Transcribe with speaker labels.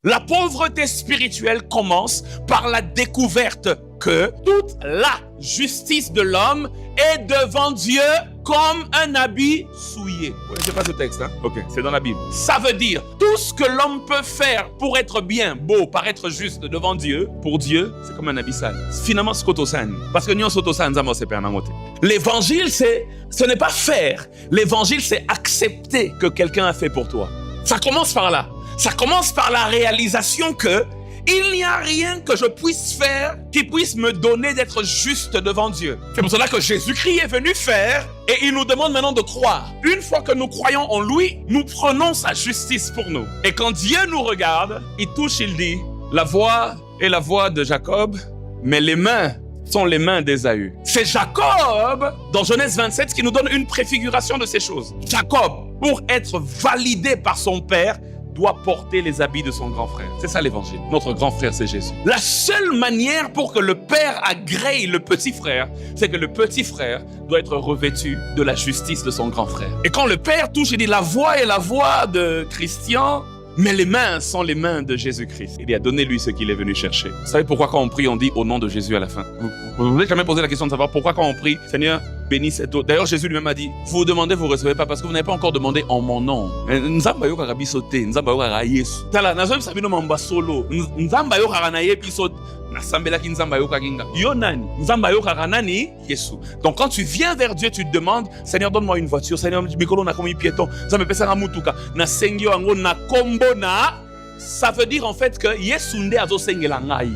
Speaker 1: La pauvreté spirituelle commence par la découverte que toute la justice de l'homme est devant Dieu comme un habit souillé. Vous ne connaissez pas ce texte, hein? Ok, c'est dans la Bible. Ça veut dire, tout ce que l'homme peut faire pour être bien, beau, paraître juste devant Dieu, pour Dieu, c'est comme un habit sale. Finalement, c'est Kotosan. Parce que nous, c'est l'évangile, ce n'est pas faire. L'évangile, c'est accepter que quelqu'un a fait pour toi. Ça commence par là. Ça commence par la réalisation que il n'y a rien que je puisse faire qui puisse me donner d'être juste devant Dieu. C'est pour cela que Jésus-Christ est venu faire et il nous demande maintenant de croire. Une fois que nous croyons en lui, nous prenons sa justice pour nous. Et quand Dieu nous regarde, il touche, il dit, la voix est la voix de Jacob, mais les mains sont les mains d'Ésaü. C'est Jacob, dans Genèse 27, qui nous donne une préfiguration de ces choses. Jacob, pour être validé par son père, doit porter les habits de son grand frère. C'est ça l'évangile. Notre grand frère, c'est Jésus. La seule manière pour que le père agrée le petit frère, c'est que le petit frère doit être revêtu de la justice de son grand frère. Et quand le père touche, il dit, la voix est la voix de Christian, mais les mains sont les mains de Jésus-Christ. Il dit, donnez-lui ce qu'il est venu chercher. Vous savez pourquoi quand on prie, on dit au nom de Jésus à la fin? Vous vous avez jamais posé la question de savoir pourquoi quand on prie, Seigneur, bénis cette eau. D'ailleurs, Jésus lui-même a dit, vous demandez, vous ne recevez pas parce que vous n'avez pas encore demandé en mon nom. Nzamba yo karabi sote, nzamba yo kara Yesu. Tala, nazo bisabino mamba solo. Nzamba yo kara na yebi sote. Nasambela ki nzamba yo kakinga. Yo nani? Nzamba yo kara nani? Yesu. Donc quand tu viens vers Dieu, tu te demandes, Seigneur, donne-moi une voiture. Seigneur, mikolo na komi piéton. Nzamba pesa na mutuka. Na sengyo ango na kombo na. Ça veut dire en fait que Yesu nde azo sengela ngai.